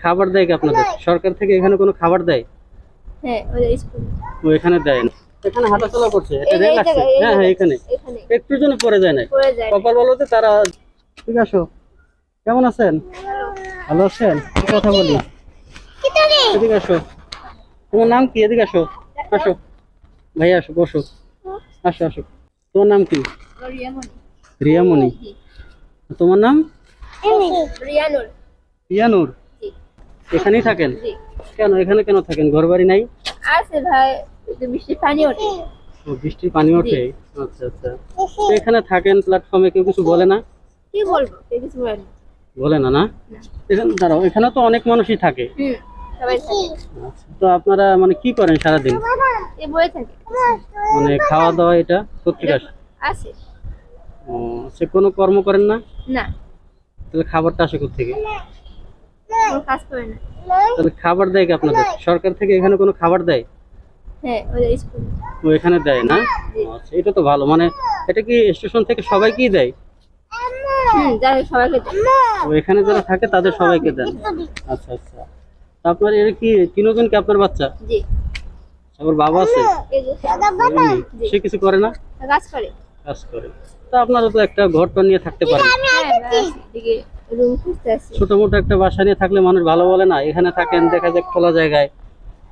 খাবার দেয় কি আপনাদের সরকার থেকে? এখানে কোনো খাবার দেয়? হ্যাঁ, ওদের স্কুল। ও এখানে দেয় না। এখানে হাঁটাচলা করছে, এটা রেল আছে। হ্যাঁ হ্যাঁ, এখানে একটু জন্য পড়ে যায় না। কপাল বলতে তারা। ঠিক আসো, কেমন আছেন? ভালো আছেন? কথা বলি, এদিকে আসো। তোমার নাম কি? এদিকে আসো, আসো ভাই, আসো, বসো, আসো আসো। তোমার নাম কি? রিয়ামণি। তোমার নাম? রিয়ানুর। রিয়ানুর। এখানেই থাকেন? কেন এখানে কেন থাকেন? ঘর বাড়ি নাই? আছে ভাই, বৃষ্টির পানি ওঠে। ও, বৃষ্টির পানি ওঠে। আচ্ছা আচ্ছা। তো এখানে থাকেন প্ল্যাটফর্মে, কেউ কিছু বলে না? কি বলবো, কেউ কিছু বলে না। বলে না? না, এখানে দাঁড়াও, এখানে তো অনেক মানুষই থাকে। সবাই থাকে। আচ্ছা, তো আপনারা মানে কি করেন সারাদিন? এই বই থাকে। মানে খাওয়া দাওয়া এটা পত্রিকা আছে। ও, সে কোনো কর্ম করেন না? না, তাহলে খাবারটা আসে কোত্থেকে? কোনো কাজ করে না। তাহলে খাবার দেয় কি আপনাদের সরকার থেকে? এখানে কোনো খাবার দেয়? হ্যাঁ, ওদের স্কুল। ও এখানে দেয় না? আচ্ছা, এটা তো ভালো। মানে এটা কি স্টেশন থেকে সবাইকেই দেয়? যারা সবাইকে দেয়। ও এখানে যারা থাকে তাদের সবাইকে দেন? আচ্ছা আচ্ছা। তা আপনার এর কি তিনজন কি আপনার বাচ্চা? জি। আমার বাবা আছে? এই যে এমনি? সে কিছু করে না? কাজ করে। কাজ করে। তা আপনারা তো একটা ঘরটা নিয়ে থাকতে পারেন। এদিকে রুম খুঁজতে আসি। ছোট মোটো একটা বাসা নিয়ে থাকলে মানুষ ভালো বলে না? এখানে থাকেন, দেখা যায় খোলা জায়গায়,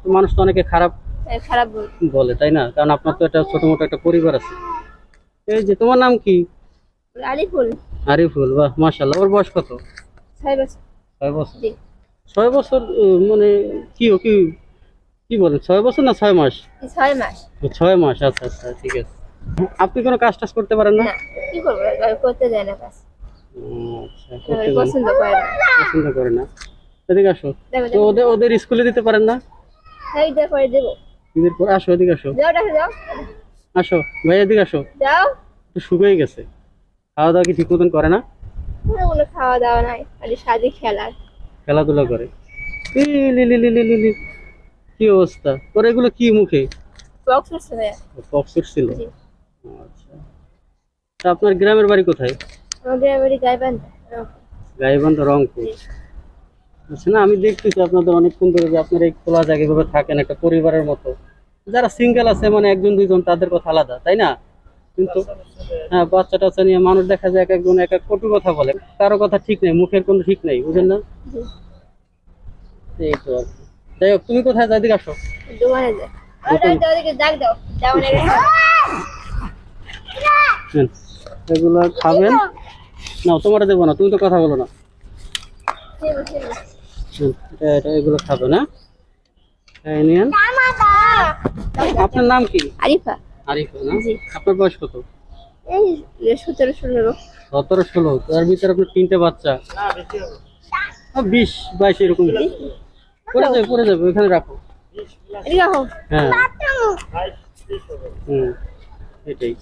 তো মানুষ তো অনেকে খারাপ খারাপ বলে, তাই না? কারণ আপনার তো একটা ছোট মোটো একটা পরিবার আছে। এই যে তোমার নাম কি? আলিফুল। আরিফুল। বাহ, মাশাআল্লাহ। ওর বয়স কত? 6 বছর। 6 বছর? জি। 6 বছর? মানে কি ও কি কি বলেন, 6 বছর না 6 মাস? 6 মাস। 6 মাস। আচ্ছা আচ্ছা, ঠিক আছে। আপনি কোনো কাজ টাজ করতে পারেন না? না, কি করবো, করতে যায় না কাজ। আচ্ছা, করতে পারেন। পছন্দ করে না। পছন্দ করে না। এদিকে আসো। দেবো, তো ওদের ওদের স্কুলে দিতে পারেন না? হ্যাঁ, ঈদের পরে দেবো। ঈদের পর আসো, এদিকে আসো। যাও, ডাকে যাও। আসো ভাই, এদিকে আসো। যাও। একটু শুকিয়ে গেছে। খাওয়া দাওয়া কি ঠিক মতন করে না? কোনো খাওয়া দাওয়া নাই, খালি সাজি খেলার। খেলাধুলা করে। ই লি লি লি লি লি লি। কি অবস্থা তোর? এগুলো কি মুখে? বক্স হচ্ছে ভাইয়া। পক্স ছিল? জি। আচ্ছা। তা আপনার গ্রামের বাড়ি কোথায়? আমাদের বাড়ি গাইবান্ধা। গাইবান্ধা, রংপুর। আচ্ছা, না আমি দেখতেছি আপনাদের অনেকক্ষণ ধরে যে আপনারা এই খোলা জায়গায় ভাবে থাকেন একটা পরিবারের মতো। যারা সিঙ্গেল আছে, মানে একজন দুইজন, তাদের কথা আলাদা, তাই না? কিন্তু হ্যাঁ, বাচ্চা টাচ্চা নিয়ে মানুষ দেখা যায় এক একজন এক এক কটু কথা বলে, কারো কথা ঠিক নেই, মুখের কোনো ঠিক নেই, বুঝেন না? এই তো আর কি। যাই হোক, তুমি কোথায় যাও? এদিকে আসো। দোকানে যায়। ওদেরকে ডাক দাও। যাও না। নেন, এগুলো খাবেন। না, তোমার দেবো না, তুমি তো কথা বলো না। এটা এগুলো খাবে না? এই নিয়েন। আপনার নাম কি? আরিফা। আরিফা না? জি। আপনার বয়স কত? এই 17-16। 17-16? তার ভিতরে আপনার 3টে বাচ্চা। 20-22 এরকম পড়ে যাবে, পড়ে যাবে, ওইখানে রাখো। হ্যাঁ, এটাই।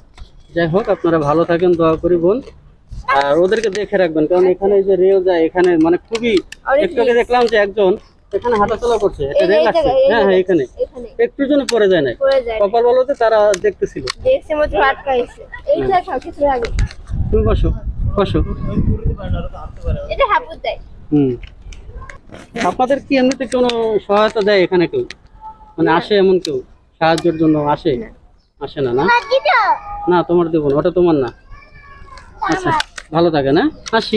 যাই হোক, আপনারা ভালো থাকেন, দোয়া করি বোন। আর ওদেরকে দেখে রাখবেন, কারণ এখানে যে রেল যায়, এখানে মানে খুবই, একটু আগে দেখলাম যে একজন এখানে হাঁটাচলা করছে, এটা রেল আছে। হ্যাঁ হ্যাঁ, এখানে একটু জন্য পড়ে যায় না। কপাল বলতে তারা দেখতেছিল। দেখছে মতো আটকাইছে। এইটা খাও কিছু লাগে। তুমি বসো, বসো। এটা হাপুত দেয়। আপনাদের কি এমনিতে কোনো সহায়তা দেয় এখানে কেউ? মানে আসে এমন কেউ সাহায্যের জন্য আসে? আসে না? না না, তোমার দেবো না, ওটা তোমার না। আচ্ছা, ভালো থাকে না? আসি।